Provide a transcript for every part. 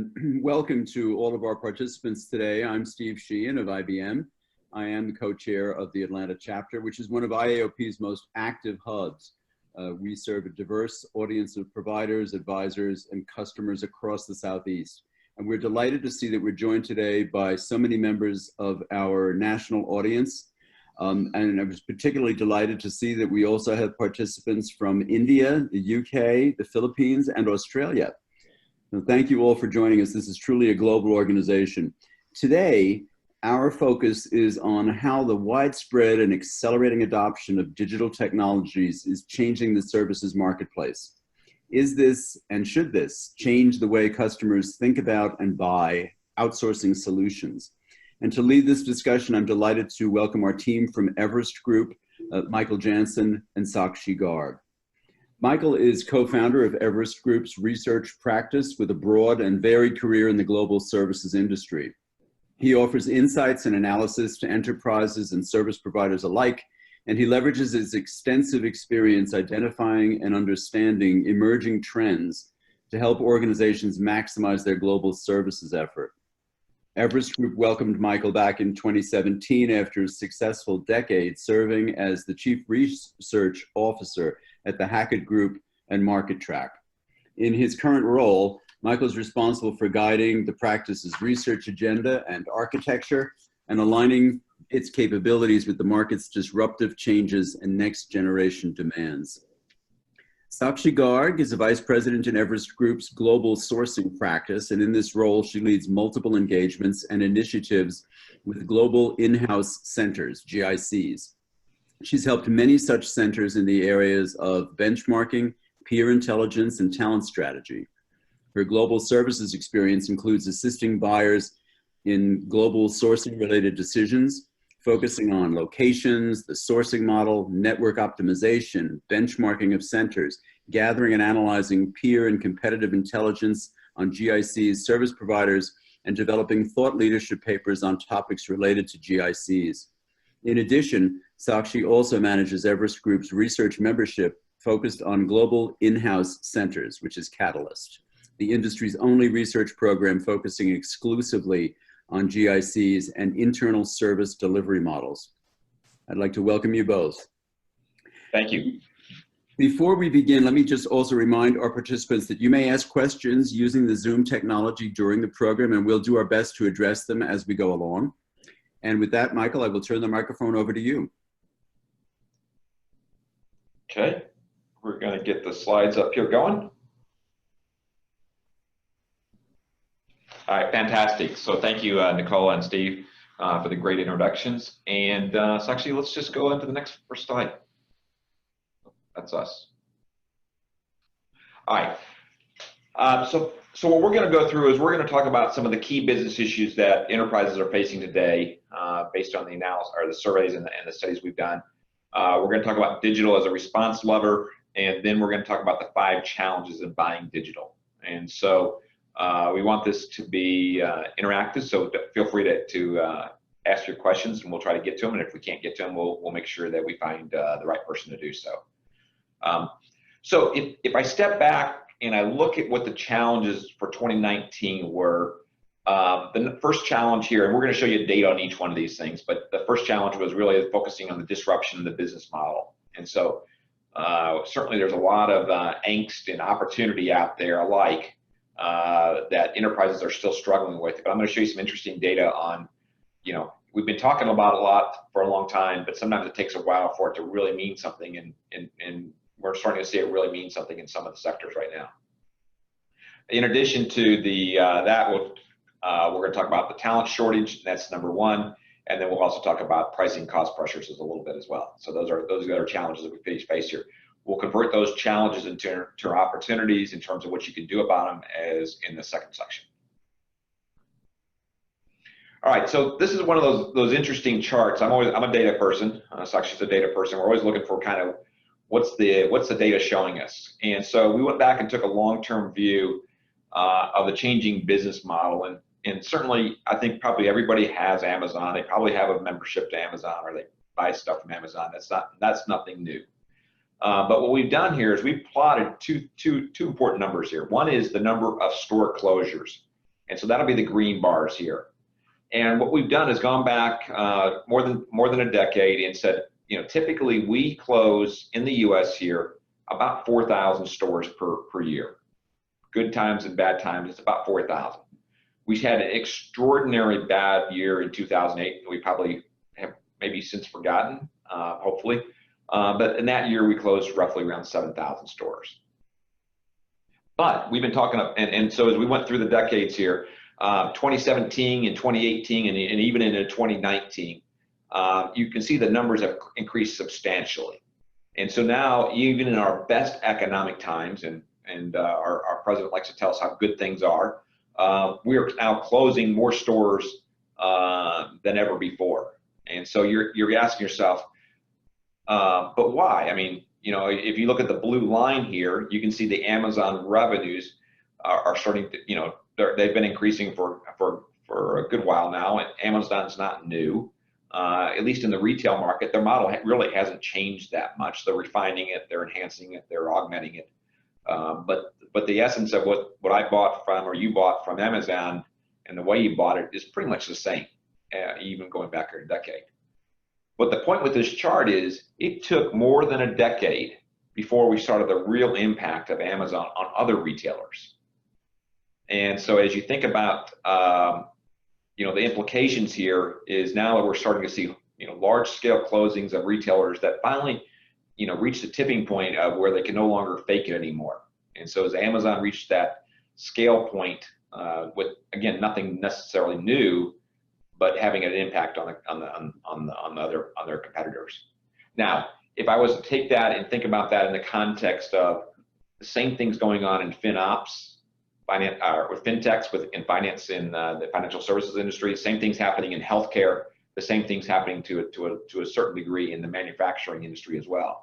and welcome to all of our participants today. I'm Steve Sheehan of IBM. I am the co-chair of the Atlanta chapter, which is one of IAOP's most active hubs. We serve a diverse audience of providers, advisors, and customers across the Southeast. And we're delighted to see that we're joined today by so many members of our national audience. And I was particularly delighted to see that we also have participants from India, the UK, the Philippines, and Australia. So thank you all for joining us. This is truly a global organization. Today, our focus is on how the widespread and accelerating adoption of digital technologies is changing the services marketplace. Is this, and should this, change the way customers think about and buy outsourcing solutions? And to lead this discussion, I'm delighted to welcome our team from Everest Group, Michael Jansen and Sakshi Garg. Michael is co-founder of Everest Group's research practice with a broad and varied career in the global services industry. He offers insights and analysis to enterprises and service providers alike, and he leverages his extensive experience identifying and understanding emerging trends to help organizations maximize their global services effort. Everest Group welcomed Michael back in 2017 after a successful decade serving as the Chief Research Officer at the Hackett Group and Market Track. In his current role, Michael is responsible for guiding the practice's research agenda and architecture and aligning its capabilities with the market's disruptive changes and next generation demands. Sakshi Garg is a vice president in Everest Group's global sourcing practice, and in this role, she leads multiple engagements and initiatives with global in-house centers, GICs. She's helped many such centers in the areas of benchmarking, peer intelligence, and talent strategy. Her global services experience includes assisting buyers in global sourcing-related decisions, focusing on locations, the sourcing model, network optimization, benchmarking of centers, gathering and analyzing peer and competitive intelligence on GICs, service providers, and developing thought leadership papers on topics related to GICs. In addition, Sakshi also manages Everest Group's research membership focused on global in-house centers, which is Catalyst, the industry's only research program focusing exclusively on GICs and internal service delivery models. I'd like to welcome you both. Thank you. Before we begin, let me just also remind our participants that you may ask questions using the Zoom technology during the program, and we'll do our best to address them as we go along. And with that, Michael, I will turn the microphone over to you. Okay, we're going to get the slides up here going. All right, fantastic. So thank you, Nicole and Steve, for the great introductions. And so actually, let's just go into the next first slide. That's us. All right. So what we're going to go through is we're going to talk about some of the key business issues that enterprises are facing today, based on the analysis or the surveys and the studies we've done. We're going to talk about digital as a response lever, and then we're going to talk about the 5 challenges in buying digital. And so we want this to be interactive, so feel free to ask your questions, and we'll try to get to them. And if we can't get to them, we'll make sure that we find the right person to do so. So if I step back and I look at what the challenges for 2019 were, the first challenge here, and we're going to show you data on each one of these things, but the first challenge was really focusing on the disruption of the business model. And so certainly there's a lot of angst and opportunity out there alike that enterprises are still struggling with. But I'm going to show you some interesting data on, we've been talking about a lot for a long time, but sometimes it takes a while for it to really mean something, and we're starting to see it really mean something in some of the sectors right now. In addition to that, we're going to talk about the talent shortage. That's number 1, and then we'll also talk about pricing cost pressures a little bit as well. So those are the other challenges that we face here. We'll convert those challenges into opportunities in terms of what you can do about them as in the second section. All right, so this is one of those interesting charts. I'm a data person. Sakshi's a data person. We're always looking for kind of what's the data showing us. And so we went back and took a long-term view of the changing business model. And certainly, I think probably everybody has Amazon. They probably have a membership to Amazon, or they buy stuff from Amazon. That's nothing new. But what we've done here is we've plotted two important numbers here. One is the number of store closures. And so that'll be the green bars here. And what we've done is gone back more than a decade and said, typically we close in the US here about 4,000 stores per year. Good times and bad times, it's about 4,000. We had an extraordinary bad year in 2008. We probably have maybe since forgotten, hopefully. But in that year, we closed roughly around 7,000 stores. But we've been talking, and so as we went through the decades here, 2017 and 2018 and even into 2019, you can see the numbers have increased substantially. And so now, even in our best economic times, and our president likes to tell us how good things are, we are now closing more stores than ever before. And so you're asking yourself, but why? I mean, if you look at the blue line here, you can see the Amazon revenues are starting to, they've been increasing for a good while now, and Amazon's not new. At least in the retail market, their model really hasn't changed that much. They're refining it, they're enhancing it, they're augmenting it. But the essence of what I bought from, or you bought from Amazon, and the way you bought it is pretty much the same, even going back a decade. But the point with this chart is it took more than a decade before we started the real impact of Amazon on other retailers. And so as you think about, the implications here is now that we're starting to see, large scale closings of retailers that finally, reach the tipping point of where they can no longer fake it anymore. And so as Amazon reached that scale point, with, again, nothing necessarily new, but having an impact on their competitors. Now, if I was to take that and think about that in the context of the same things going on in FinOps, with fintechs, in finance, in the financial services industry, same things happening in healthcare, the same things happening to a certain degree in the manufacturing industry as well.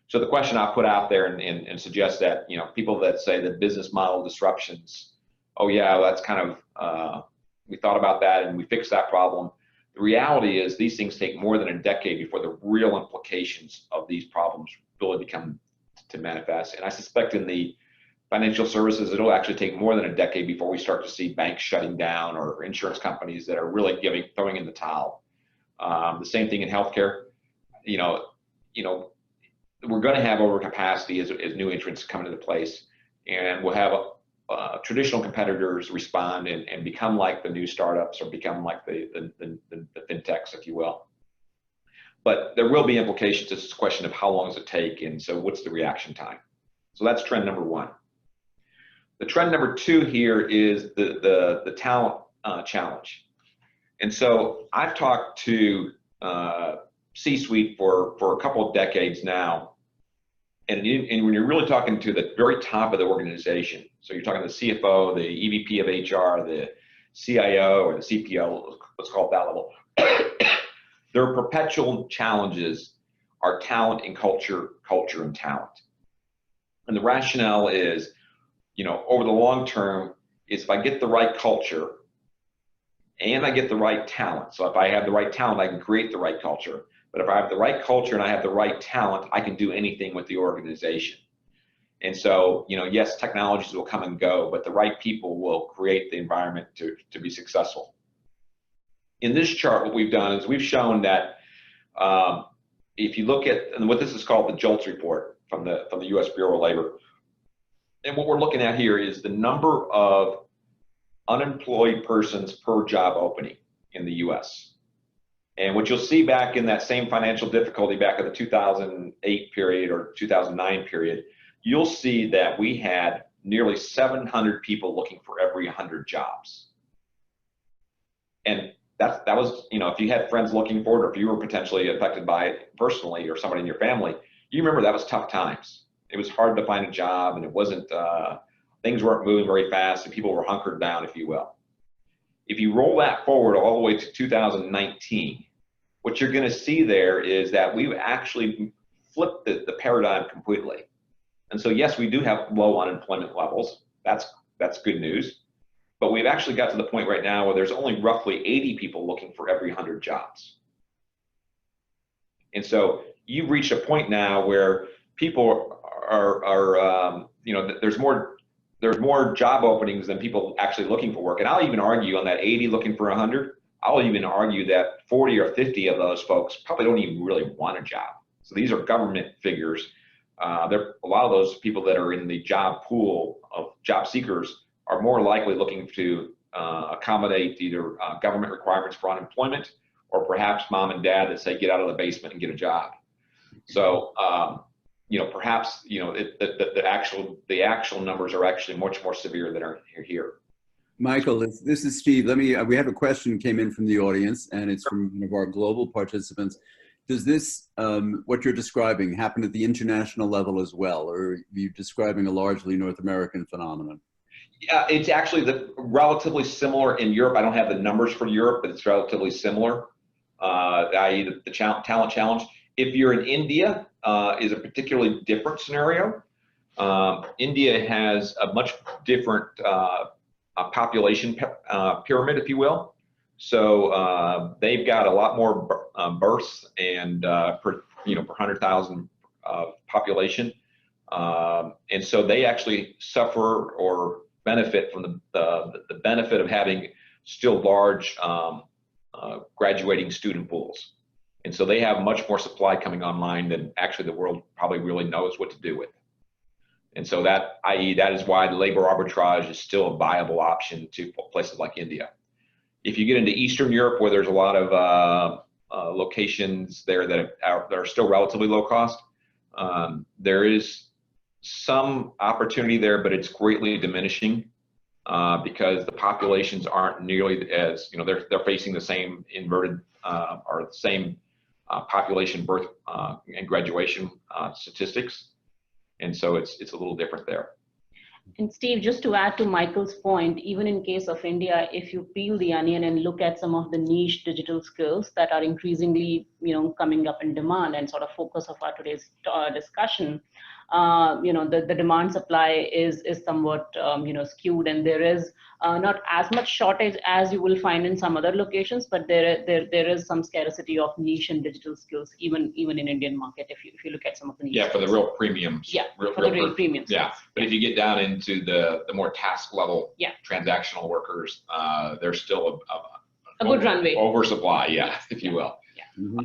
So the question I'll put out there and suggest that, people that say that business model disruptions, oh yeah, that's kind of, we thought about that and we fixed that problem. The reality is these things take more than a decade before the real implications of these problems really become to manifest. And I suspect in the financial services, it'll actually take more than a decade before we start to see banks shutting down or insurance companies that are really throwing in the towel. The same thing in healthcare. We're going to have overcapacity as new entrants come into place, and we'll have traditional competitors respond and become like the new startups, or become like the fintechs, if you will. But there will be implications. It's a question of how long does it take, and so what's the reaction time. So that's trend number one. The trend number two here is the talent challenge. And so I've talked to C-suite for a couple of decades now, and when you're really talking to the very top of the organization, so you're talking to the CFO, the EVP of HR, the CIO, or the CPO, let's call it that level, their perpetual challenges are talent and culture and talent. And the rationale is, over the long term, is if I get the right culture and I get the right talent. So if I have the right talent, I can create the right culture. But if I have the right culture and I have the right talent, I can do anything with the organization. And so, yes, technologies will come and go, but the right people will create the environment to be successful. In this chart, what we've done is we've shown that if you look at, and what this is called the JOLTS report from the U.S. Bureau of Labor, and what we're looking at here is the number of unemployed persons per job opening in the U.S. And what you'll see back in that same financial difficulty back in the 2008 period or 2009 period, you'll see that we had nearly 700 people looking for every 100 jobs. And that was, if you had friends looking for it, or if you were potentially affected by it personally, or somebody in your family, you remember that was tough times. It was hard to find a job, and it wasn't, things weren't moving very fast, and people were hunkered down, if you will. If you roll that forward all the way to 2019, what you're going to see there is that we've actually flipped the paradigm completely. And so, yes, we do have low unemployment levels. That's good news. But we've actually got to the point right now where there's only roughly 80 people looking for every 100 jobs. And so you've reached a point now where people are there's more there's more job openings than people actually looking for work. And I'll even argue on that 80 looking for 100, I'll even argue that 40 or 50 of those folks probably don't even really want a job. So these are government figures. A lot of those people that are in the job pool of job seekers are more likely looking to accommodate either government requirements for unemployment, or perhaps mom and dad that say get out of the basement and get a job. So perhaps the actual numbers are actually much more severe than are here. Michael, this is Steve. We have a question came in from the audience, and it's from one of our global participants. Does this, what you're describing, happen at the international level as well, or are you describing a largely North American phenomenon? Yeah, it's actually relatively similar in Europe. I don't have the numbers for Europe, but it's relatively similar, i.e. the talent challenge. If you're in India, is a particularly different scenario. India has a much different population pyramid, if you will. So they've got a lot more births and per 100,000 population, and so they actually suffer or benefit from the benefit of having still large graduating student pools. And so they have much more supply coming online than actually the world probably really knows what to do with. And so that is why the labor arbitrage is still a viable option to places like India. If you get into Eastern Europe, where there's a lot of locations there that are still relatively low cost, there is some opportunity there, but it's greatly diminishing because the populations aren't nearly as, they're facing the same inverted or the same population birth and graduation statistics. And so it's a little different there. And Steve, just to add to Michael's point, even in case of India, if you peel the onion and look at some of the niche digital skills that are increasingly, coming up in demand and sort of focus of our today's discussion, the demand supply is somewhat, skewed, and there is not as much shortage as you will find in some other locations, but there is some scarcity of niche and digital skills, even in Indian market, if you look at some of the niche. Yeah, for the real premiums. Yeah, for the real premiums. Yeah, but if you get down into the more task level transactional workers, there's still a good runway. Oversupply, if you will. Yeah. Mm-hmm.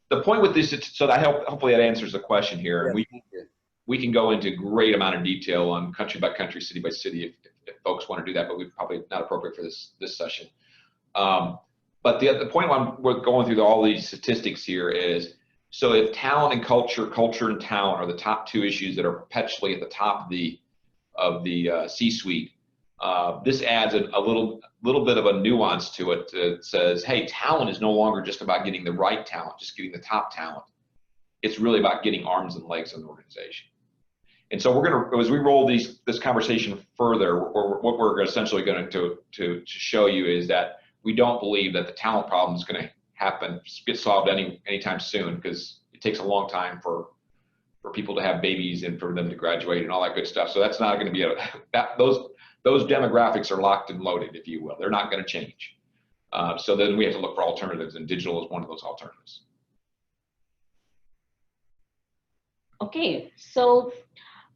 The point with this, so that hopefully that answers the question here. And we can go into great amount of detail on country by country, city by city, if folks want to do that, but we're probably not appropriate for this session. But the point we're going through all these statistics here is, so if talent and culture and talent are the top two issues that are perpetually at the top of the C-suite, this adds a little bit of a nuance to it that says, hey, talent is no longer just about getting the right talent, just getting the top talent. It's really about getting arms and legs in the organization. And so we're going to, as we roll this conversation further, what we're essentially going to show you is that we don't believe that the talent problem is going to get solved anytime soon, because it takes a long time for people to have babies and for them to graduate and all that good stuff. So that's not going to be those demographics are locked and loaded, if you will. They're not going to change. So then we have to look for alternatives, and digital is one of those alternatives. Okay, so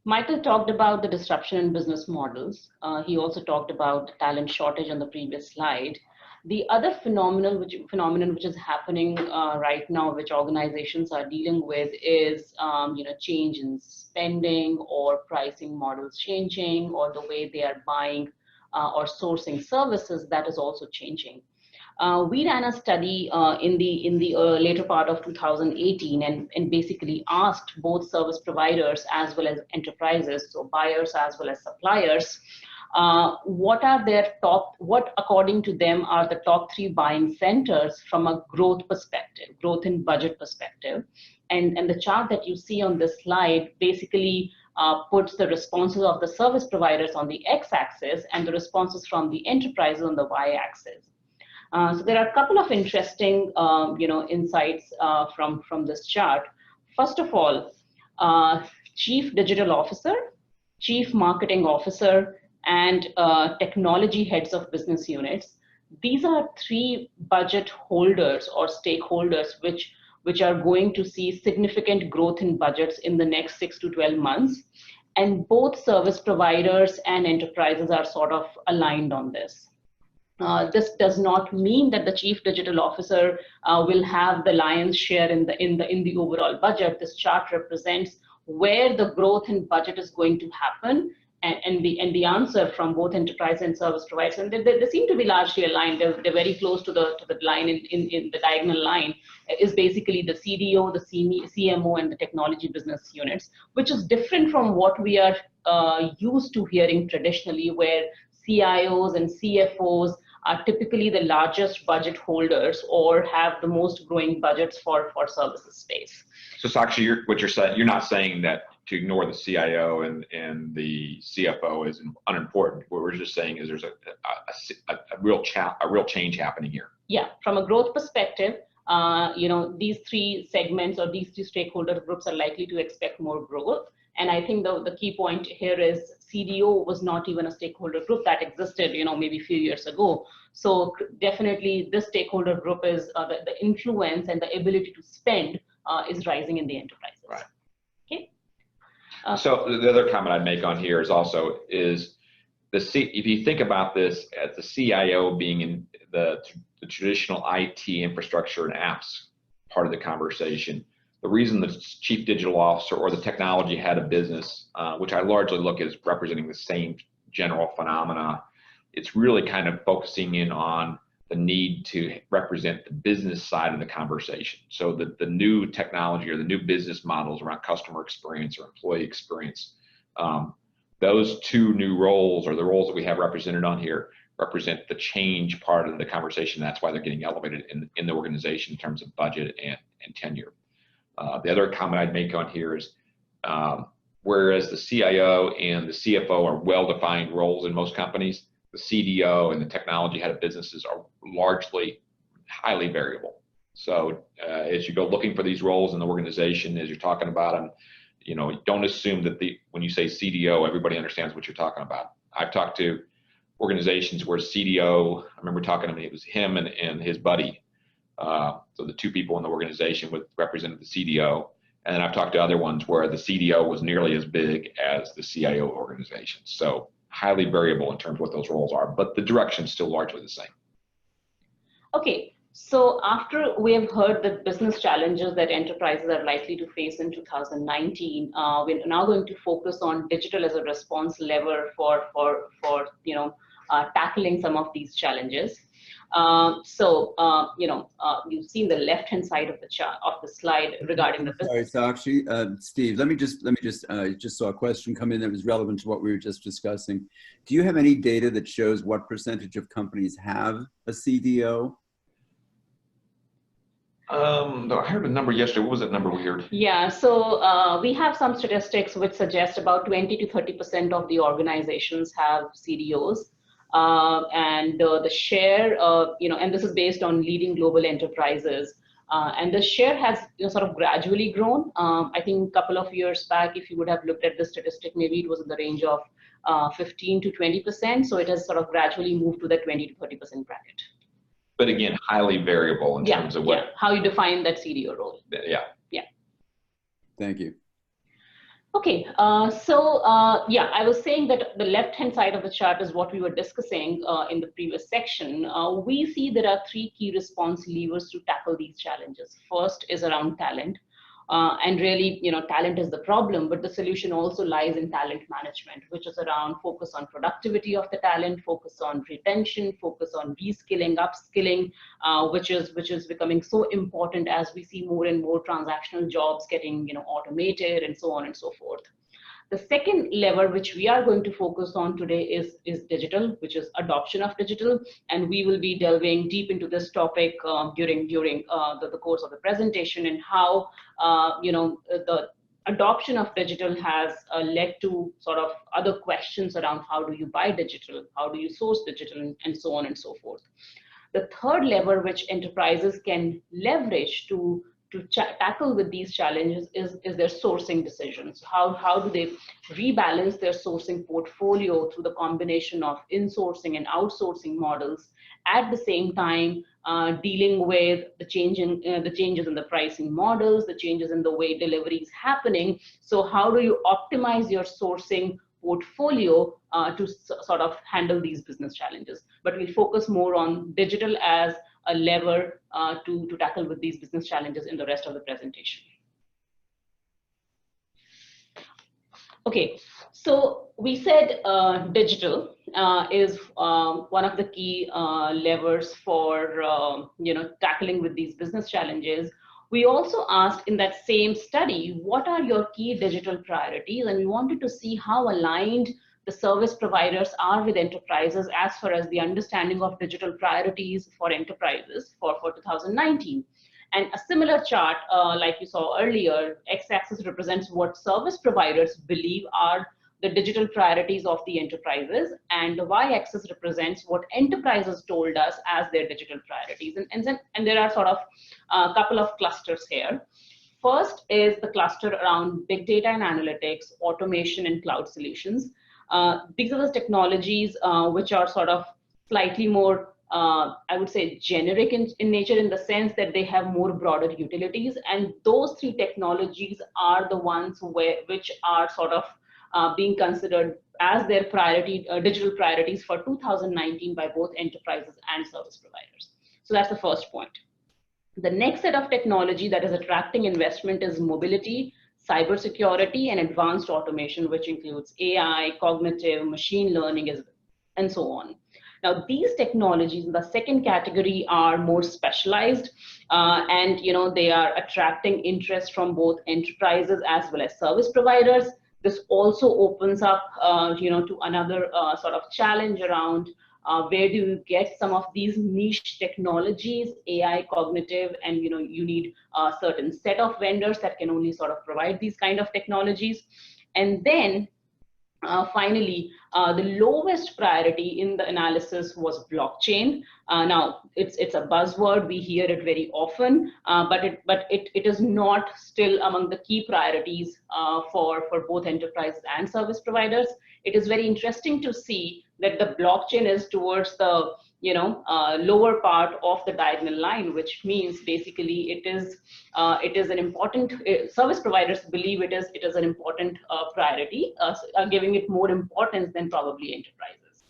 Michael talked about the disruption in business models. He also talked about the talent shortage on the previous slide. The other phenomenon which is happening right now, which organizations are dealing with, is change in spending or pricing models changing, or the way they are buying or sourcing services, that is also changing. We ran a study in the later part of 2018 and basically asked both service providers as well as enterprises, so buyers as well as suppliers, what according to them are the top 3 buying centers from a growth in budget perspective. And the chart that you see on this slide basically puts the responses of the service providers on the x-axis and the responses from the enterprises on the y-axis. So there are a couple of interesting, insights from this chart. First of all, Chief Digital Officer, Chief Marketing Officer, and technology heads of business units. These are 3 budget holders or stakeholders which are going to see significant growth in budgets in the next 6 to 12 months. And both service providers and enterprises are sort of aligned on this. This does not mean that the chief digital officer will have the lion's share in the overall budget. This chart represents where the growth in budget is going to happen, and the answer from both enterprise and service providers, and they seem to be largely aligned. They're very close to the line in the diagonal line is basically the CDO, the CMO, and the technology business units, which is different from what we are used to hearing traditionally, where CIOs and CFOs are typically the largest budget holders or have the most growing budgets for services space. So Sakshi, what you're saying, you're not saying that to ignore the CIO and the CFO is unimportant. What we're just saying is there's a real change happening here. Yeah, from a growth perspective, these three segments or these three stakeholder groups are likely to expect more growth. And I think the key point here is CDO was not even a stakeholder group that existed, maybe a few years ago. So definitely this stakeholder group is the influence and the ability to spend is rising in the enterprises. Right. Okay. So the other comment I'd make on here is if you think about this as the CIO being in the traditional IT infrastructure and apps part of the conversation, the reason the chief digital officer or the technology head of business, which I largely look as representing the same general phenomena, it's really kind of focusing in on the need to represent the business side of the conversation. So the new technology or the new business models around customer experience or employee experience, those two new roles, or the roles that we have represented on here, represent the change part of the conversation. That's why they're getting elevated in the organization in terms of budget and tenure. The other comment I'd make on here is, whereas the CIO and the CFO are well-defined roles in most companies, the CDO and the technology head of businesses are largely highly variable. So as you go looking for these roles in the organization, as you're talking about them, don't assume that when you say CDO, everybody understands what you're talking about. I've talked to organizations where CDO, I remember talking to him, it was him and his buddy. So the two people in the organization represented the CDO. And then I've talked to other ones where the CDO was nearly as big as the CIO organization. So highly variable in terms of what those roles are, but the direction is still largely the same. Okay, so after we have heard the business challenges that enterprises are likely to face in 2019, we're now going to focus on digital as a response lever for tackling some of these challenges. You've seen the left-hand side of the chart of the slide regarding the business. Sorry, Sakshi, Steve, let me just saw a question come in that was relevant to what we were just discussing. Do you have any data that shows what percentage of companies have a CDO? I heard a number yesterday. What was that number we heard? Yeah, so we have some statistics which suggest about 20 to 30% of the organizations have CDOs. And the share, and this is based on leading global enterprises, and the share has sort of gradually grown. I think a couple of years back, if you would have looked at the statistic, maybe it was in the range of 15 to 20%. So it has sort of gradually moved to the 20 to 30% bracket. But again, highly variable in terms of how you define that CDO role. Yeah. Thank you. Okay, I was saying that the left-hand side of the chart is what we were discussing in the previous section. We see there are three key response levers to tackle these challenges. First is around talent. And really, talent is the problem, but the solution also lies in talent management, which is around focus on productivity of the talent, focus on retention, focus on reskilling, upskilling, which is becoming so important as we see more and more transactional jobs getting, automated and so on and so forth. The second lever which we are going to focus on today is digital, which is adoption of digital, and we will be delving deep into this topic during the course of the presentation, and how the adoption of digital has led to sort of other questions around how do you buy digital, how do you source digital, and so on and so forth. The third lever which enterprises can leverage to tackle with these challenges is their sourcing decisions. How do they rebalance their sourcing portfolio through the combination of insourcing and outsourcing models, at the same time dealing with the changes in the pricing models, the changes in the way delivery is happening. So how do you optimize your sourcing portfolio to sort of handle these business challenges? But we'll focus more on digital as a lever to tackle with these business challenges in the rest of the presentation. Okay, so we said digital is one of the key levers for tackling with these business challenges. We also asked in that same study, what are your key digital priorities? And we wanted to see how aligned the service providers are with enterprises as far as the understanding of digital priorities for enterprises for 2019. And a similar chart, like you saw earlier, x-axis represents what service providers believe are the digital priorities of the enterprises, and the y-axis represents what enterprises told us as their digital priorities. And there are sort of a couple of clusters here. First is the cluster around big data and analytics, automation and cloud solutions. These are the technologies which are sort of slightly more, I would say, generic in nature, in the sense that they have more broader utilities. And those three technologies are the ones which are sort of being considered as their priority, digital priorities for 2019 by both enterprises and service providers. So that's the first point. The next set of technology that is attracting investment is mobility, cybersecurity, and advanced automation, which includes AI, cognitive, machine learning, and so on. Now, these technologies in the second category are more specialized, and they are attracting interest from both enterprises as well as service providers. This also opens up, to another sort of challenge around where do you get some of these niche technologies, AI, cognitive, and you need a certain set of vendors that can only sort of provide these kind of technologies. And then finally, the lowest priority in the analysis was blockchain. Now, it's a buzzword, we hear it very often, but it is not still among the key priorities for both enterprises and service providers. It is very interesting to see that the blockchain is towards the lower part of the diagonal line, which means basically it is an important, service providers believe it is an important priority, giving it more importance than probably enterprises.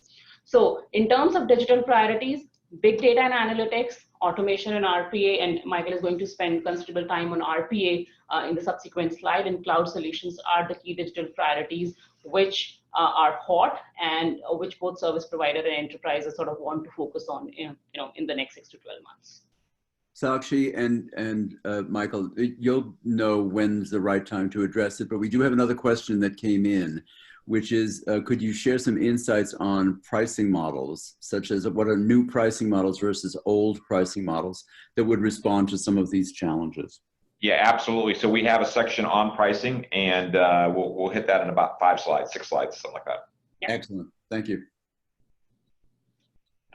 So in terms of digital priorities, big data and analytics, automation and RPA, and Michael is going to spend considerable time on RPA in the subsequent slide, and cloud solutions are the key digital priorities which are hot and which both service provider and enterprises sort of want to focus on in the next 6 to 12 months. Sakshi and Michael, you'll know when's the right time to address it, but we do have another question that came in, which is, could you share some insights on pricing models, such as what are new pricing models versus old pricing models that would respond to some of these challenges? Yeah, absolutely. So we have a section on pricing, and we'll hit that in about 6 slides, something like that. Yeah. Excellent. Thank you.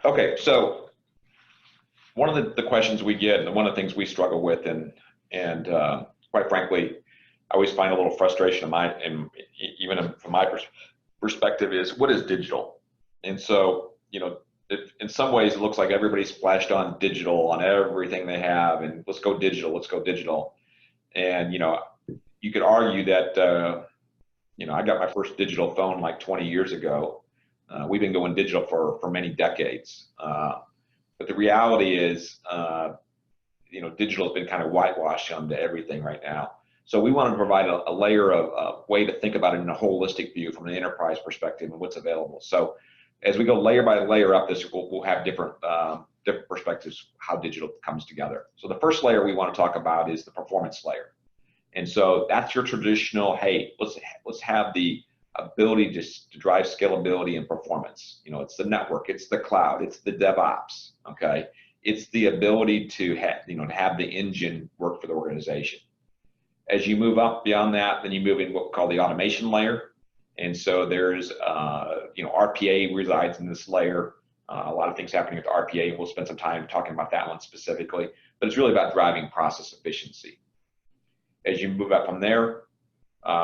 Okay, so one of the questions we get, and one of the things we struggle with, and quite frankly, I always find a little frustration even from my perspective, is what is digital? And so, in some ways, it looks like everybody splashed on digital on everything they have, and let's go digital, let's go digital. And, you could argue that, I got my first digital phone like 20 years ago. We've been going digital for many decades. But the reality is, digital has been kind of whitewashed onto everything right now. So we want to provide a layer of way to think about it in a holistic view from an enterprise perspective and what's available. So as we go layer by layer up this, we'll have different perspectives how digital comes together. So the first layer we want to talk about is the performance layer. And so that's your traditional, hey, let's have the ability to drive scalability and performance. It's the network, it's the cloud, it's the DevOps, okay? It's the ability to have the engine work for the organization. As you move up beyond that, then you move in what we call the automation layer. And so there's, RPA resides in this layer. A lot of things happening with the RPA, and we'll spend some time talking about that one specifically, but it's really about driving process efficiency. As you move up from there,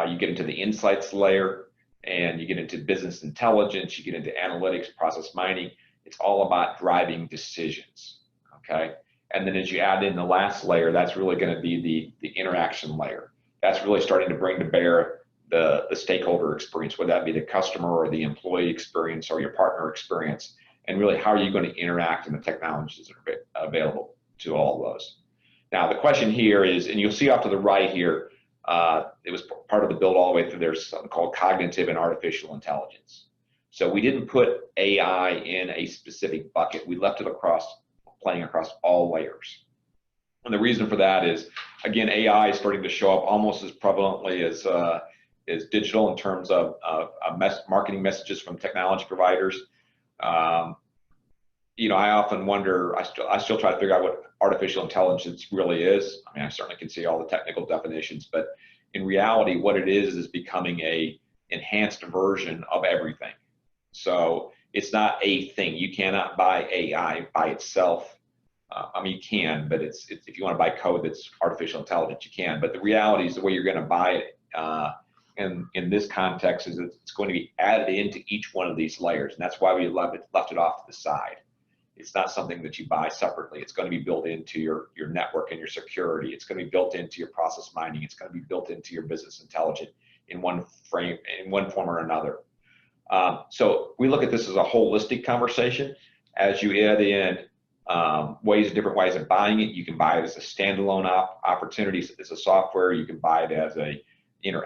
you get into the insights layer, and you get into business intelligence, you get into analytics, process mining. It's all about driving decisions, okay? And then as you add in the last layer, that's really going to be the interaction layer. That's really starting to bring to bear the stakeholder experience, whether that be the customer or the employee experience or your partner experience, and really how are you going to interact in the technologies that are available to all of those. Now the question here is, and you'll see off to the right here, it was part of the build all the way through, there's something called cognitive and artificial intelligence. So we didn't put AI in a specific bucket, we left it playing across all layers. And the reason for that is, again, AI is starting to show up almost as prevalently as digital in terms of marketing messages from technology providers. You know, I often wonder, I still try to figure out what artificial intelligence really is. I mean, I certainly can see all the technical definitions, but in reality, what it is becoming a enhanced version of everything. So it's not a thing. You cannot buy AI by itself. I mean, you can, but it's if you want to buy code that's artificial intelligence, you can. But the reality is the way you're going to buy it in this context is it's going to be added into each one of these layers. And that's why we left it off to the side. It's not something that you buy separately. It's going to be built into your network and your security. It's going to be built into your process mining. It's going to be built into your business intelligence in one form or another. So we look at this as a holistic conversation. As you add in different ways of buying it, you can buy it as a standalone opportunity as a software. You can buy it as you can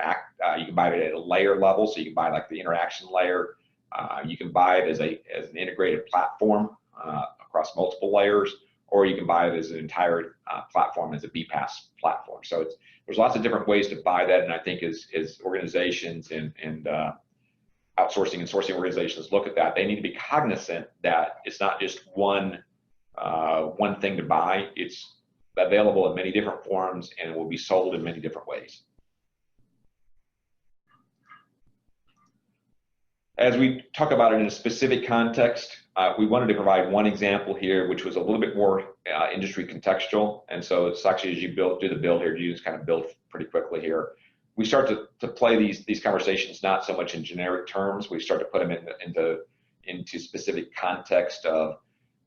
buy it at a layer level, so you can buy like the interaction layer. You can buy it as an integrated platform across multiple layers, or you can buy it as an entire platform, as a BPaaS platform. So there's lots of different ways to buy that, and I think as organizations and outsourcing and sourcing organizations look at that, they need to be cognizant that it's not just one thing to buy. It's available in many different forms and it will be sold in many different ways. As we talk about it in a specific context, we wanted to provide one example here, which was a little bit more industry contextual. And so it's actually, as you do the build here, you just kind of build pretty quickly here. We start to play these conversations not so much in generic terms. We start to put them into specific context of,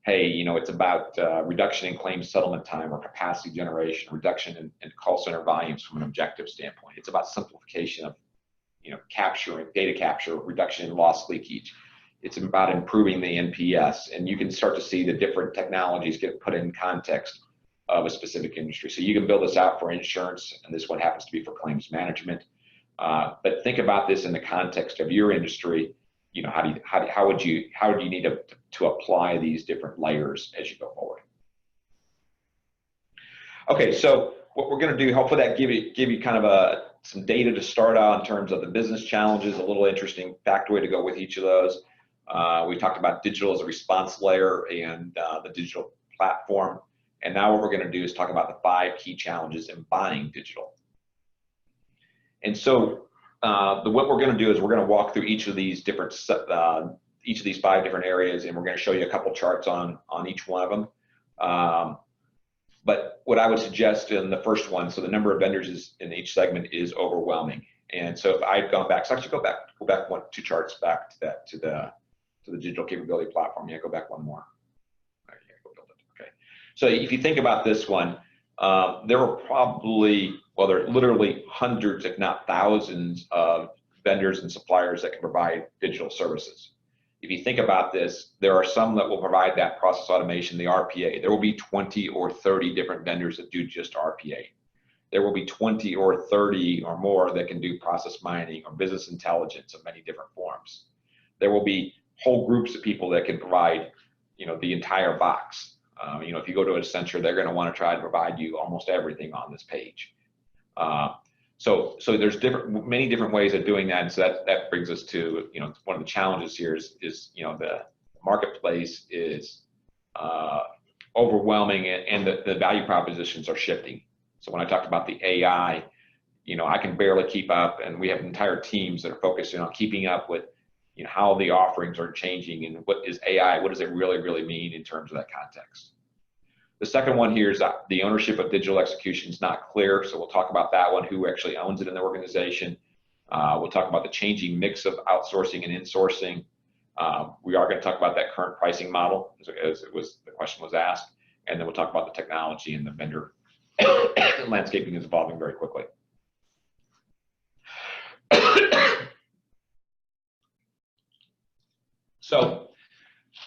hey, you know, it's about reduction in claim settlement time or capacity generation, reduction in call center volumes from an objective standpoint. It's about simplification of, you know, data capture, reduction in loss leakage. It's about improving the NPS, and you can start to see the different technologies get put in context of a specific industry. So you can build this out for insurance, and this one happens to be for claims management. But think about this in the context of your industry. You know, how would you need to apply these different layers as you go forward? Okay, so what we're going to do, hopefully that give you kind of some data to start out in terms of the business challenges, a little interesting factoid to go with each of those. We talked about digital as a response layer and the digital platform. And now what we're going to do is talk about the 5 key challenges in buying digital. And so what we're going to do is we're going to walk through each of these 5 different areas, and we're going to show you a couple charts on each one of them. But what I would suggest in the first one, so the number of vendors in each segment is overwhelming. And so if I'd gone back, so actually go back 2 charts back to the digital capability platform. Yeah, go back one more. Okay. So if you think about this one, there were probably, well, there are literally hundreds, if not thousands, of vendors and suppliers that can provide digital services. If you think about this, there are some that will provide that process automation, the RPA. There will be 20 or 30 different vendors that do just RPA. There will be 20 or 30 or more that can do process mining or business intelligence of many different forms. There will be whole groups of people that can provide, you know, the entire box. You know, if you go to Accenture, they're going to want to try to provide you almost everything on this page. So there's many different ways of doing that, and so that brings us to, you know, one of the challenges here is you know, the marketplace is overwhelming, and the value propositions are shifting. So when I talked about the AI, you know, I can barely keep up, and we have entire teams that are focusing on keeping up with, how the offerings are changing and what is AI, what does it really mean in terms of that context. The second one here is that the ownership of digital execution is not clear, so we'll talk about that one, who actually owns it in the organization. We'll talk about the changing mix of outsourcing and insourcing. We are going to talk about that current pricing model, as the question was asked, and then we'll talk about the technology and the vendor landscaping is evolving very quickly. So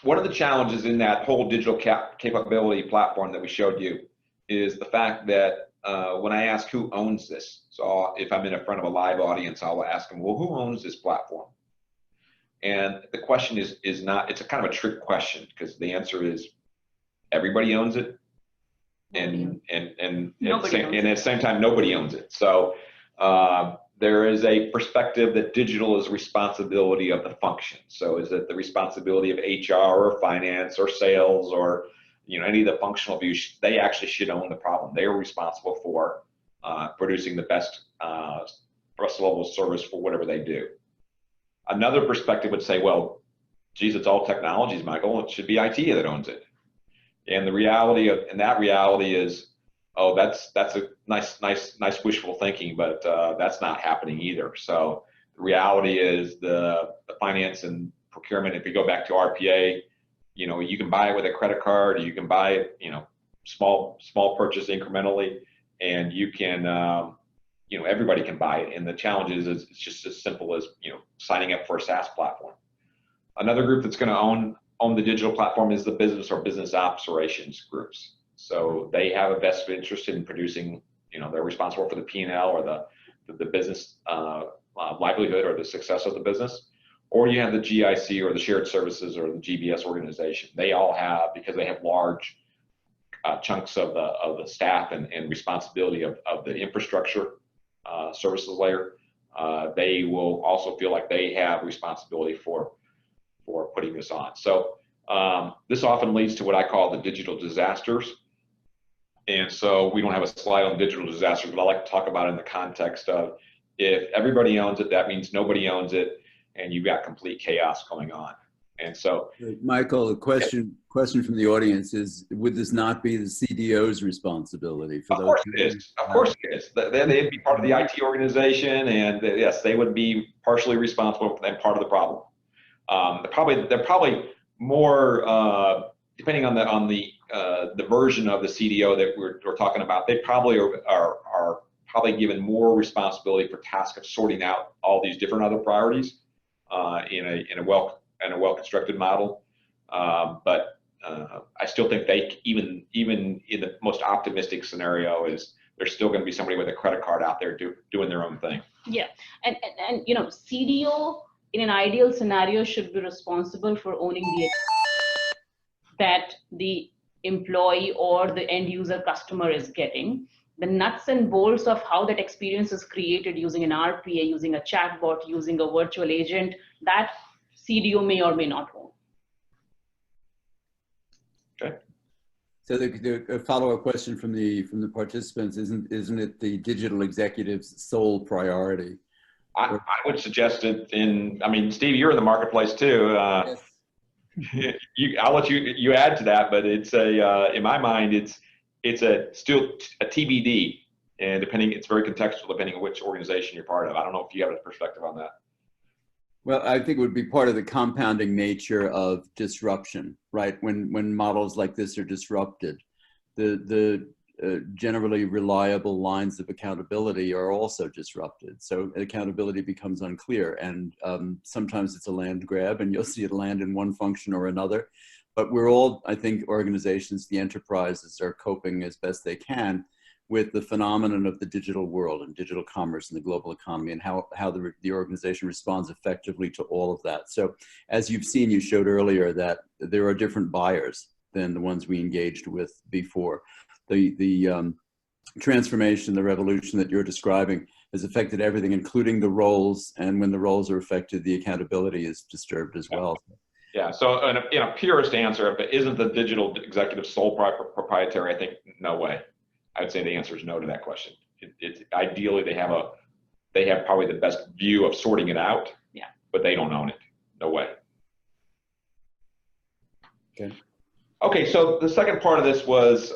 one of the challenges in that whole digital capability platform that we showed you is the fact that when I ask who owns this, so if I'm in front of a live audience, I'll ask them, well, who owns this platform? And the question is not, it's a kind of a trick question, because the answer is everybody owns it, and at the same time nobody owns it. So there is a perspective that digital is responsibility of the function. So is it the responsibility of HR or finance or sales or any of the functional views? They actually should own the problem. They are responsible for producing the best level of service for whatever they do. Another perspective would say, well, geez, it's all technologies, Michael. It should be IT that owns it. And the reality is, oh, that's a nice wishful thinking, but that's not happening either. So the reality is the finance and procurement, if you go back to RPA, you can buy it with a credit card, or you can buy it, small purchase incrementally, and you can, everybody can buy it. And the challenge is it's just as simple as, signing up for a SaaS platform. Another group that's going to own the digital platform is the business or business operations groups. So they have a vested interest in producing, they're responsible for the P&L or the business livelihood or the success of the business. Or you have the GIC or the shared services or the GBS organization. They all have, because they have large chunks of the staff and responsibility of the infrastructure services layer, they will also feel like they have responsibility for putting this on. So this often leads to what I call the digital disasters. And so we don't have a slide on digital disasters, but I like to talk about it in the context of, if everybody owns it, that means nobody owns it, and you've got complete chaos going on. And so, Michael, a question from the audience is, would this not be the CDO's responsibility for those? Of course it is. Of course it is. They'd be part of the IT organization, and yes, they would be partially responsible and part of the problem. They're probably more, depending on the version of the CDO that we're talking about, they probably are probably given more responsibility for task of sorting out all these different other priorities in a well-constructed model. But I still think even in the most optimistic scenario, is there's still going to be somebody with a credit card out there doing their own thing. Yeah, and CDO in an ideal scenario should be responsible for owning that the employee or the end user customer is getting. The nuts and bolts of how that experience is created using an RPA, using a chatbot, using a virtual agent, that CDO may or may not own. Okay. So the follow-up question from the participants, isn't it the digital executive's sole priority? I would suggest it Steve, you're in the marketplace too. Yes. I'll let you add to that, but it's in my mind, it's still a TBD, and it's very contextual depending on which organization you're part of. I don't know if you have a perspective on that. Well, I think it would be part of the compounding nature of disruption, right? When models like this are disrupted, the generally reliable lines of accountability are also disrupted. So accountability becomes unclear, and sometimes it's a land grab, and you'll see it land in one function or another. But we're all, I think, organizations, the enterprises are coping as best they can with the phenomenon of the digital world and digital commerce and the global economy, and how the organization responds effectively to all of that. So as you've seen, you showed earlier that there are different buyers than the ones we engaged with before. The transformation, the revolution that you're describing has affected everything, including the roles, and when the roles are affected, the accountability is disturbed as well. Yeah, so in a purist answer, but isn't the digital executive sole proprietary? I think no way. I'd say the answer is no to that question. Ideally, they have probably the best view of sorting it out. Yeah. But they don't own it. no way. Okay. Okay, so the second part of this was,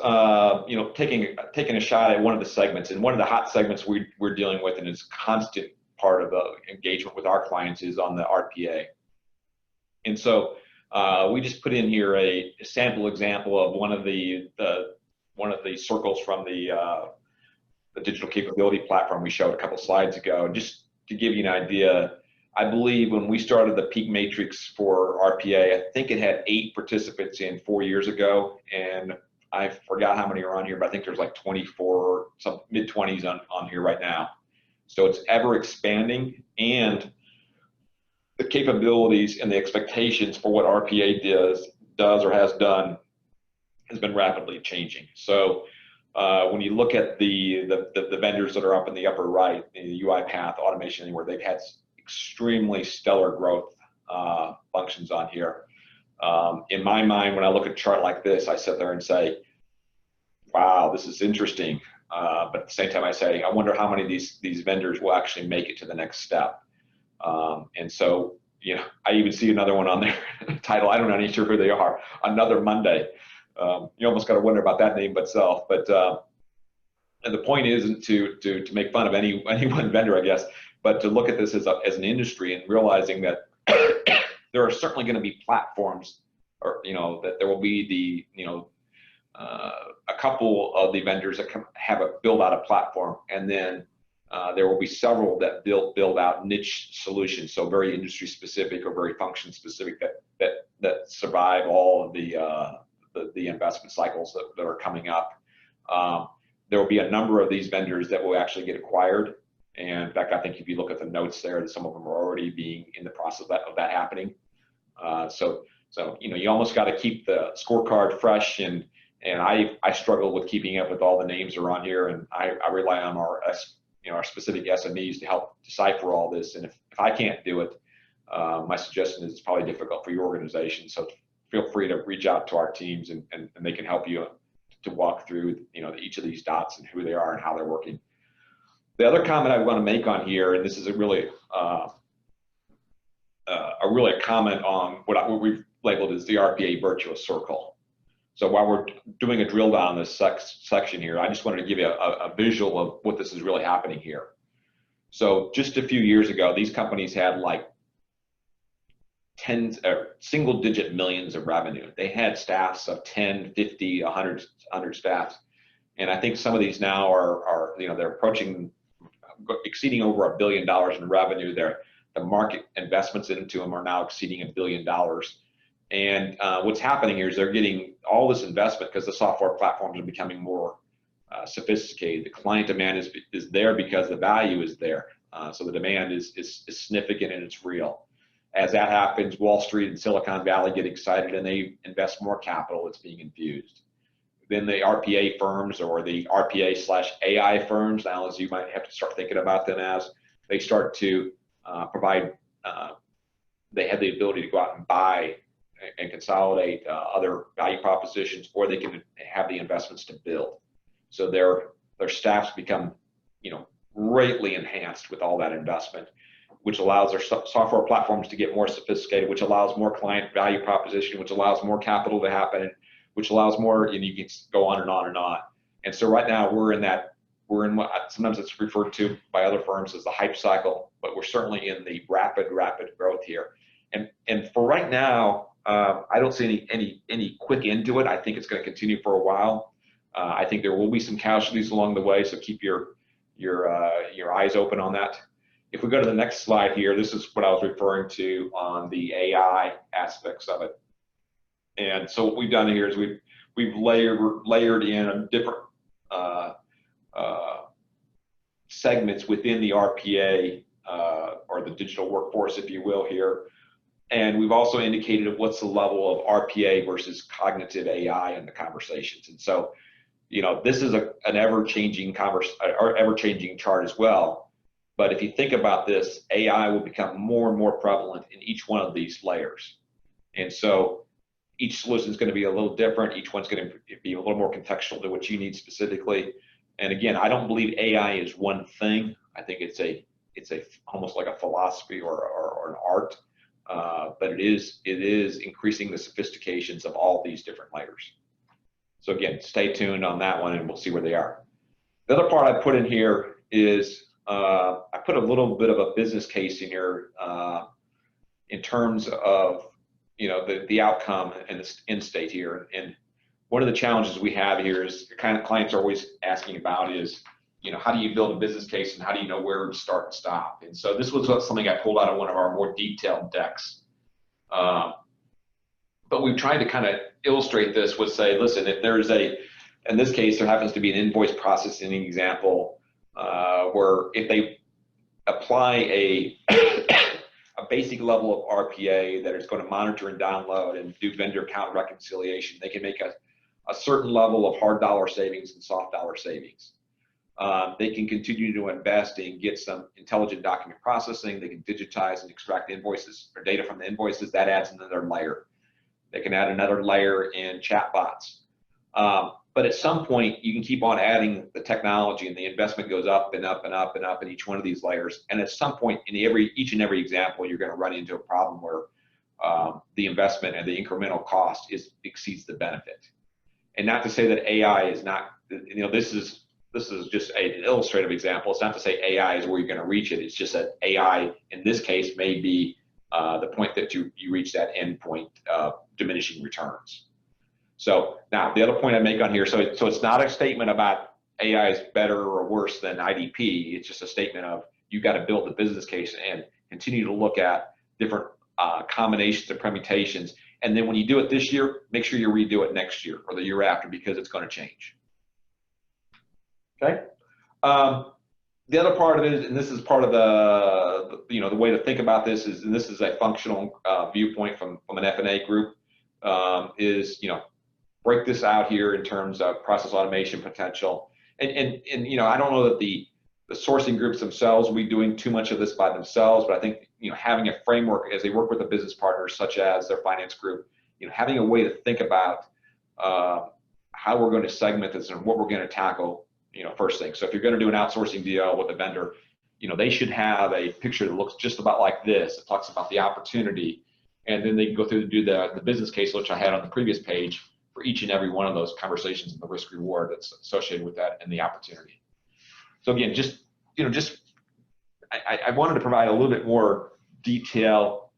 taking a shot at one of the segments, and one of the hot segments we're dealing with, and is constant part of the engagement with our clients, is on the RPA. And so we just put in here a sample example of one of the circles from the digital capability platform we showed a couple slides ago. And just to give you an idea, I believe when we started the peak matrix for RPA, I think it had 8 participants in 4 years ago, and I forgot how many are on here, but I think there's like 24, some mid-20s on here right now. So it's ever expanding, and the capabilities and the expectations for what RPA does or has done has been rapidly changing. So when you look at the vendors that are up in the upper right, the UiPath, Automation Anywhere, they've had extremely stellar growth functions on here. In my mind, when I look at a chart like this, I sit there and say, wow, this is interesting. But at the same time, I say, I wonder how many of these vendors will actually make it to the next step. And so, I even see another one on there, title, I'm not even sure who they are, Another Monday. You almost got to wonder about that name itself. But and the point isn't to make fun of any one vendor, I guess, but to look at this as an industry and realizing that there are certainly going to be platforms, or that there will be a couple of the vendors that have build out a platform, and then there will be several that build out niche solutions, so very industry specific or very function specific, that survive all of the investment cycles that are coming up. There will be a number of these vendors that will actually get acquired. And in fact, I think if you look at the notes there, that some of them are already being in the process of that happening. So you almost got to keep the scorecard fresh, and I struggle with keeping up with all the names that are on here, and I rely on our specific SMEs to help decipher all this. And if I can't do it, my suggestion is it's probably difficult for your organization. So feel free to reach out to our teams, and they can help you to walk through each of these dots and who they are and how they're working. The other comment I want to make on here, and this is a really comment on what we've labeled as the RPA virtuous circle. So while we're doing a drill down on this section here, I just wanted to give you a visual of what this is really happening here. So just a few years ago, these companies had like single-digit millions of revenue. They had staffs of 10, 50, 100 staffs. And I think some of these now are they're exceeding over $1 billion in revenue. The market investments into them are now exceeding $1 billion. And what's happening here is they're getting all this investment because the software platforms are becoming more sophisticated. The client demand is there because the value is there. So the demand is significant and it's real. As that happens, Wall Street and Silicon Valley get excited and they invest more capital that's being infused. Then the RPA firms, or the RPA/AI firms, now as you might have to start thinking about them as, they start to provide, they have the ability to go out and buy and consolidate other value propositions, or they can have the investments to build. So their staffs become, greatly enhanced with all that investment, which allows their software platforms to get more sophisticated, which allows more client value proposition, which allows more capital to happen, which allows more, and you can go on and on and on. And so right now we're in what sometimes it's referred to by other firms as the hype cycle, but we're certainly in the rapid growth here. And for right now, I don't see any quick end to it. I think it's going to continue for a while. I think there will be some casualties along the way, so keep your eyes open on that. If we go to the next slide here, this is what I was referring to on the AI aspects of it. And so what we've done here is we've layered in different segments within the RPA or the digital workforce, if you will, here. And we've also indicated what's the level of RPA versus cognitive AI in the conversations. And so, this is an ever-changing chart as well. But if you think about this, AI will become more and more prevalent in each one of these layers. And so each solution is going to be a little different. Each one's going to be a little more contextual to what you need specifically. And again, I don't believe AI is one thing. I think it's almost like a philosophy or an art. but it is increasing the sophistications of all these different layers. So again, stay tuned on that one, and we'll see where they are. The other part I put in here is I put a little bit of a business case in here in terms of the outcome and the end state here. And one of the challenges we have here is the kind of clients are always asking about is, how do you build a business case and how do you know where to start and stop? And so this was something I pulled out of one of our more detailed decks. But we've tried to kind of illustrate this with say, listen, if there's in this case, there happens to be an invoice processing example where if they apply a basic level of RPA that is going to monitor and download and do vendor account reconciliation, they can make a certain level of hard dollar savings and soft dollar savings. They can continue to invest and get some intelligent document processing. They can digitize and extract invoices or data from the invoices. That adds another layer. They can add another layer in chatbots. But at some point, you can keep on adding the technology, and the investment goes up and up and up and up in each one of these layers. And at some point, in each and every example, you're going to run into a problem where the investment and the incremental cost exceeds the benefit. And not to say that AI is not, this is just an illustrative example. It's not to say AI is where you're going to reach it. It's just that AI, in this case, may be the point that you reach that end point of diminishing returns. So now the other point I make on here, so it's not a statement about AI is better or worse than IDP. It's just a statement of you got to build the business case and continue to look at different combinations and permutations. And then when you do it this year, make sure you redo it next year or the year after, because it's going to change. Okay. The other part of it is, and this is part of the way to think about this is, and this is a functional viewpoint from an F&A group, is break this out here in terms of process automation potential. And I don't know that the sourcing groups themselves will be doing too much of this by themselves, but I think having a framework as they work with the business partners, such as their finance group, having a way to think about how we're going to segment this and what we're going to tackle. First thing. So if you're going to do an outsourcing deal with a vendor, they should have a picture that looks just about like this. It talks about the opportunity, and then they can go through to do the business case, which I had on the previous page, for each and every one of those conversations and the risk reward that's associated with that and the opportunity. So again, I wanted to provide a little bit more detailed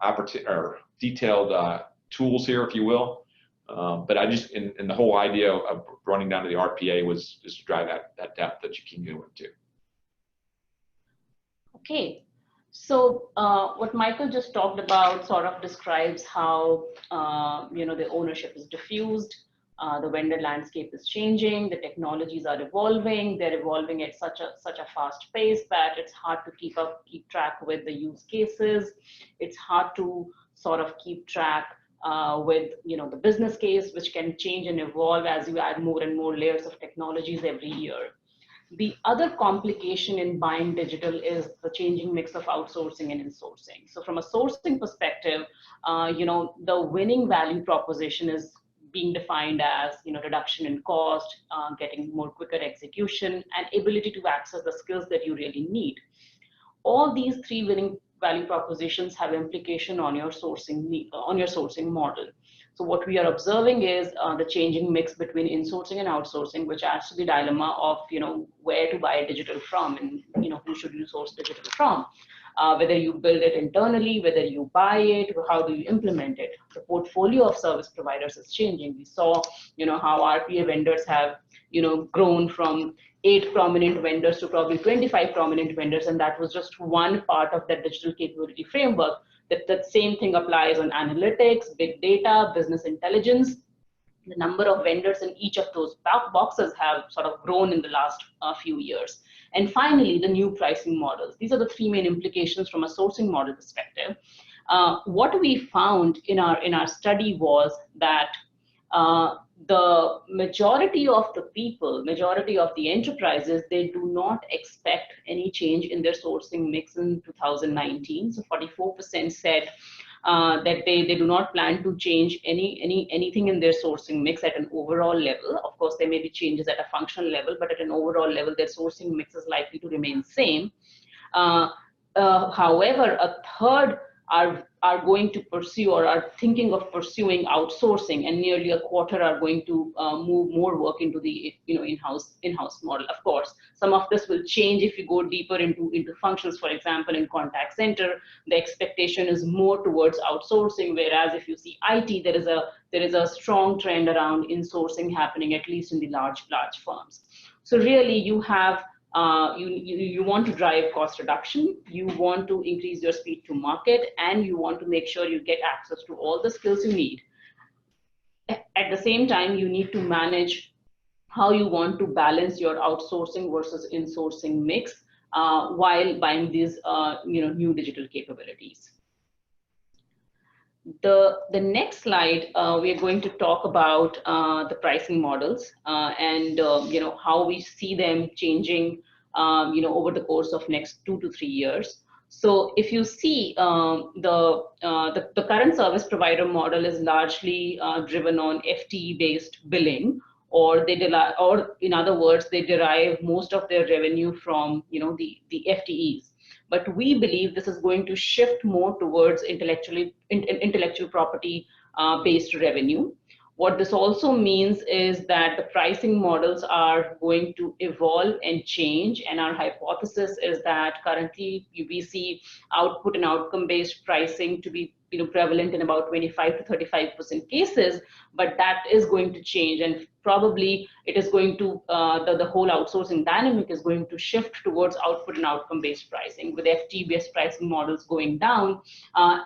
tools here, if you will. But I just, in the whole idea of running down to the RPA was just to drive that depth that you can go into. Okay, so what Michael just talked about sort of describes how the ownership is diffused, the vendor landscape is changing, the technologies are evolving. They're evolving at such a fast pace that it's hard to keep track with the use cases. It's hard to sort of keep track with the business case, which can change and evolve as you add more and more layers of technologies every year. The other complication in buying digital is the changing mix of outsourcing and insourcing. So from a sourcing perspective, the winning value proposition is being defined as reduction in cost, getting more quicker execution, and ability to access the skills that you really need. All these three winning value propositions have implication on your sourcing model. So what we are observing is the changing mix between insourcing and outsourcing, which adds to the dilemma of where to buy digital from, and who should you source digital from. Whether you build it internally, whether you buy it, or how do you implement it. The portfolio of service providers is changing. We saw how RPA vendors have grown from 8 prominent vendors to probably 25 prominent vendors, and that was just one part of that digital capability framework. That same thing applies on analytics, big data, business intelligence. The number of vendors in each of those boxes have sort of grown in the last few years. And finally, the new pricing models. These are the three main implications from a sourcing model perspective. What we found in our study was that the majority of the people, majority of the enterprises, they do not expect any change in their sourcing mix in 2019. So 44% said that they do not plan to change anything in their sourcing mix at an overall level. Of course, there may be changes at a functional level, but at an overall level, their sourcing mix is likely to remain same. However, a third are are going to pursue or are thinking of pursuing outsourcing, and nearly a quarter are going to move more work into the in-house model. Of course, some of this will change if you go deeper into functions. For example, in contact center, the expectation is more towards outsourcing, whereas if you see IT, there is a strong trend around insourcing happening, at least in the large firms. So really, you have you want to drive cost reduction, you want to increase your speed to market, and you want to make sure you get access to all the skills you need. At the same time, you need to manage how you want to balance your outsourcing versus insourcing mix while buying these new digital capabilities. The next slide, we are going to talk about the pricing models and how we see them changing over the course of next 2 to 3 years. So if you see the current service provider model is largely driven on FTE-based billing, or in other words, they derive most of their revenue from the FTEs. But we believe this is going to shift more towards intellectual property based revenue. What this also means is that the pricing models are going to evolve and change, and our hypothesis is that currently we see output and outcome based pricing to be prevalent in about 25 to 35% cases, but that is going to change, and probably it is going to the whole outsourcing dynamic is going to shift towards output and outcome based pricing, with FT based pricing models going down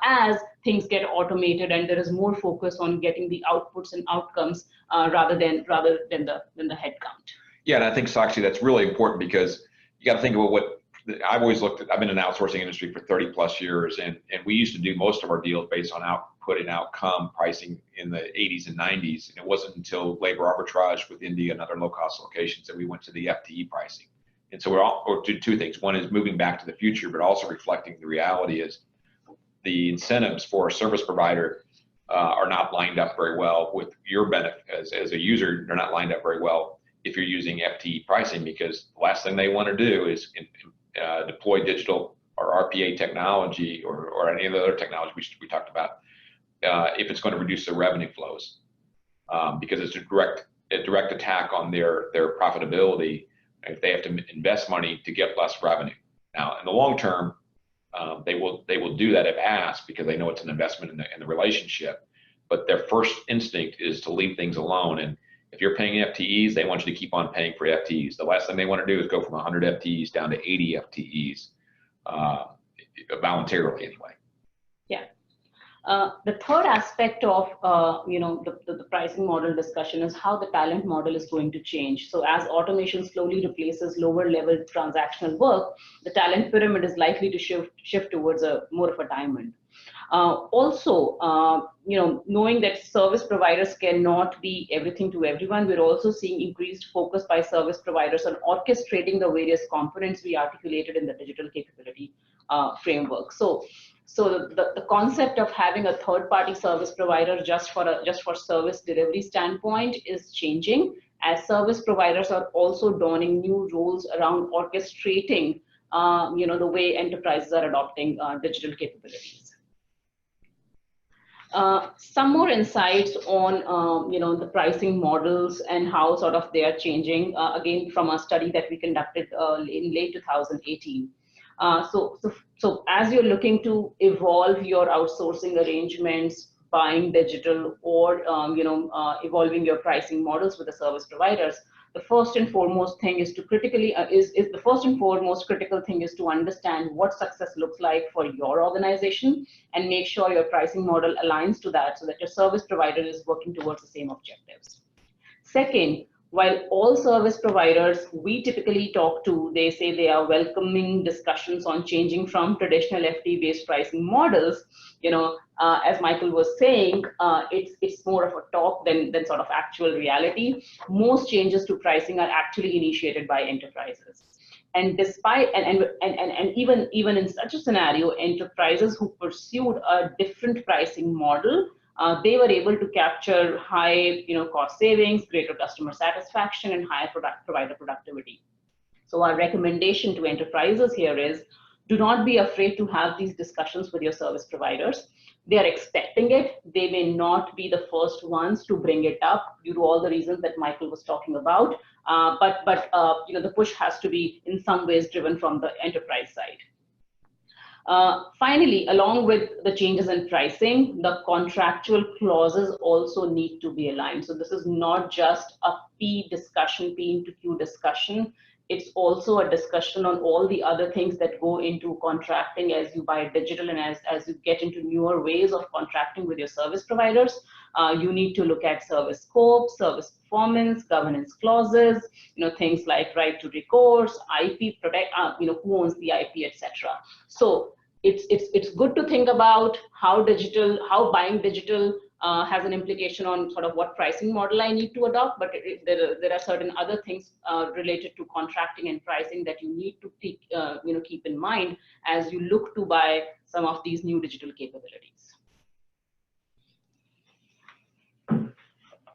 as things get automated and there is more focus on getting the outputs and outcomes rather than the head count. Yeah, and I think, Sakshi, that's really important, because you got to think about what I've always looked at. I've been in the outsourcing industry for 30 plus years, and we used to do most of our deals based on output and outcome pricing in the 80s and 90s. And it wasn't until labor arbitrage with India and other low-cost locations that we went to the FTE pricing. And so we're doing two things. One is moving back to the future, but also reflecting the reality is the incentives for a service provider are not lined up very well with your benefit as a user. They're not lined up very well if you're using FTE pricing, because the last thing they want to do is deploy digital or RPA technology or any of the other technology we talked about if it's going to reduce their revenue flows, because it's a direct attack on their profitability if they have to invest money to get less revenue. Now, in the long term, they will do that if asked, because they know it's an investment in the relationship. But their first instinct is to leave things alone. And if you're paying FTEs, they want you to keep on paying for FTEs. The last thing they want to do is go from 100 FTEs down to 80 FTEs, voluntarily anyway. Yeah. The third aspect of the pricing model discussion is how the talent model is going to change. So as automation slowly replaces lower level transactional work, the talent pyramid is likely to shift towards more of a diamond. Also, knowing that service providers cannot be everything to everyone, we're also seeing increased focus by service providers on orchestrating the various components we articulated in the digital capability framework. So the concept of having a third-party service provider just for service delivery standpoint is changing, as service providers are also donning new roles around orchestrating the way enterprises are adopting digital capabilities. Some more insights on the pricing models and how sort of they are changing, again from a study that we conducted in late 2018. So as you're looking to evolve your outsourcing arrangements, buying digital, or evolving your pricing models with the service providers, the first and foremost thing is to critical thing is to understand what success looks like for your organization and make sure your pricing model aligns to that, so that your service provider is working towards the same objectives. Second, while all service providers we typically talk to, they say they are welcoming discussions on changing from traditional FT-based pricing models, as Michael was saying, it's more of a talk than sort of actual reality. Most changes to pricing are actually initiated by enterprises. And despite and even in such a scenario, enterprises who pursued a different pricing model, they were able to capture high cost savings, greater customer satisfaction, and higher provider productivity. So our recommendation to enterprises here is, do not be afraid to have these discussions with your service providers. they are expecting it. They may not be the first ones to bring it up due to all the reasons that Michael was talking about. But the push has to be in some ways driven from the enterprise side. Finally, along with the changes in pricing, the contractual clauses also need to be aligned. So this is not just a P discussion, P into Q discussion. It's also a discussion on all the other things that go into contracting as you buy digital and as you get into newer ways of contracting with your service providers. You need to look at service scope, service performance, governance clauses, things like right to recourse, IP protect, who owns the IP, etc. So it's good to think about how buying digital has an implication on sort of what pricing model I need to adopt, but there are certain other things related to contracting and pricing that you need to keep in mind as you look to buy some of these new digital capabilities.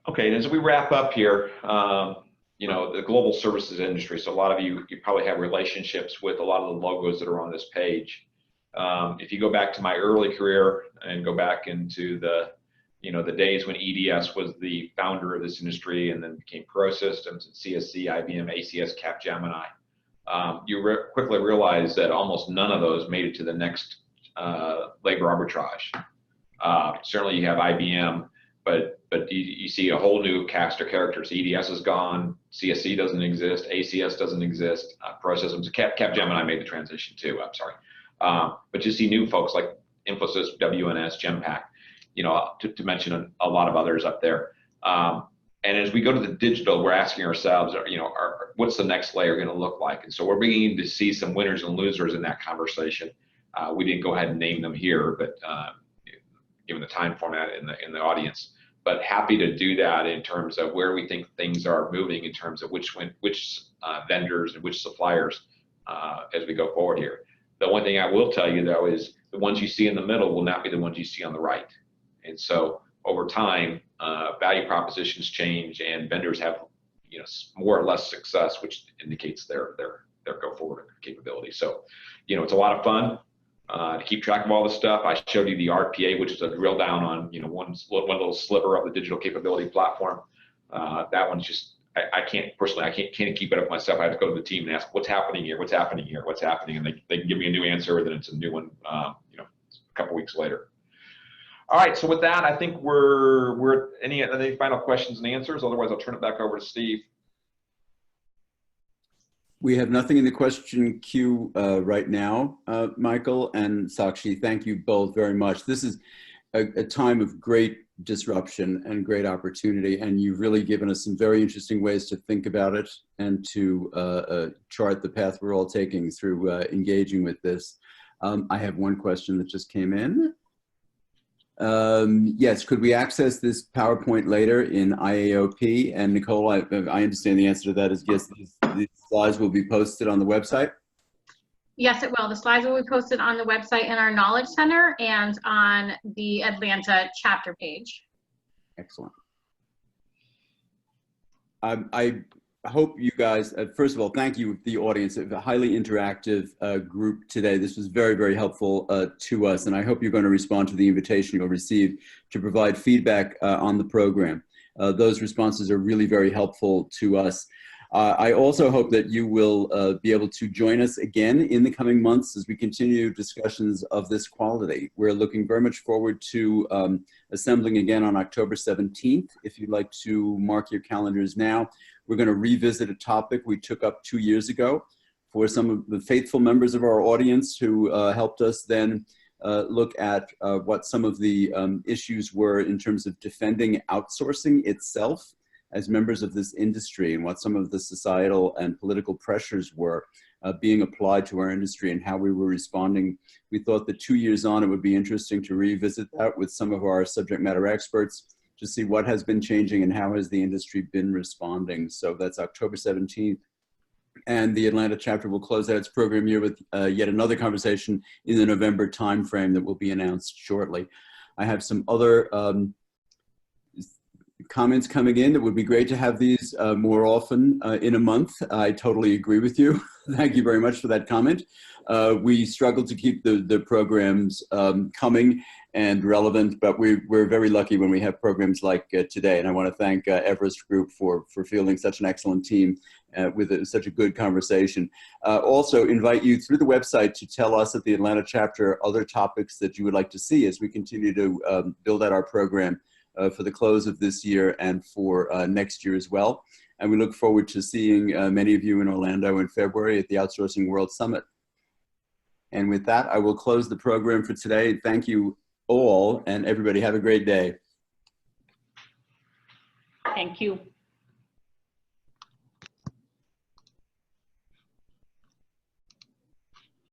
Okay, and as we wrap up here, the global services industry. So a lot of you probably have relationships with a lot of the logos that are on this page. If you go back to my early career and go back into the days when EDS was the founder of this industry and then became Pro Systems and CSC, IBM, ACS, Capgemini, you quickly realize that almost none of those made it to the next labor arbitrage. Certainly you have IBM, but you see a whole new cast of characters. EDS is gone, CSC doesn't exist, ACS doesn't exist, Pro Systems, Capgemini made the transition too, I'm sorry. But you see new folks like Infosys, WNS, Genpact, to mention a lot of others up there. And as we go to the digital, we're asking ourselves, what's the next layer going to look like? And so we're beginning to see some winners and losers in that conversation. We didn't go ahead and name them here, but given the time format in the audience, but happy to do that in terms of where we think things are moving in terms of which vendors and which suppliers as we go forward here. The one thing I will tell you though is the ones you see in the middle will not be the ones you see on the right. And so over time, value propositions change and vendors have more or less success, which indicates their go forward capability. So it's a lot of fun to keep track of all this stuff. I showed you the RPA, which is a drill down on one little sliver of the digital capability platform. That one's just I can't keep it up myself. I have to go to the team and ask what's happening here, what's happening here, what's happening, and they can give me a new answer. Then it's a new one, a couple weeks later. All right, so with that, I think we're any final questions and answers. Otherwise, I'll turn it back over to Steve. We have nothing in the question queue right now, Michael and Sakshi. Thank you both very much. This is a time of great disruption and great opportunity, and you've really given us some very interesting ways to think about it and to chart the path we're all taking through engaging with this. I have one question that just came in. Yes, could we access this PowerPoint later in IAOP? And Nicole, I understand the answer to that is yes, these slides will be posted on the website. Yes, it will. The slides will be posted on the website in our Knowledge Center and on the Atlanta chapter page. Excellent. I hope you guys, first of all, thank you, the audience, a highly interactive group today. This was very, very helpful to us, and I hope you're going to respond to the invitation you'll receive to provide feedback on the program. Those responses are really very helpful to us. I also hope that you will be able to join us again in the coming months as we continue discussions of this quality. We're looking very much forward to assembling again on October 17th. If you'd like to mark your calendars now, we're going to revisit a topic we took up 2 years ago for some of the faithful members of our audience who helped us then look at what some of the issues were in terms of defending outsourcing itself as members of this industry, and what some of the societal and political pressures were being applied to our industry and how we were responding. We thought that 2 years on, it would be interesting to revisit that with some of our subject matter experts to see what has been changing and how has the industry been responding. So that's October 17th. And the Atlanta chapter will close out its program year with yet another conversation in the November timeframe that will be announced shortly. I have some other comments coming in. It would be great to have these more often in a month. I totally agree with you. Thank you very much for that comment. We struggle to keep the programs coming and relevant, but we're very lucky when we have programs like today. And I want to thank Everest Group for fielding such an excellent team with such a good conversation. Also invite you through the website to tell us at the Atlanta chapter other topics that you would like to see as we continue to build out our program for the close of this year and for next year as well. And we look forward to seeing many of you in Orlando in February at the Outsourcing World Summit. And with that, I will close the program for today. Thank you all, and everybody have a great day. Thank you.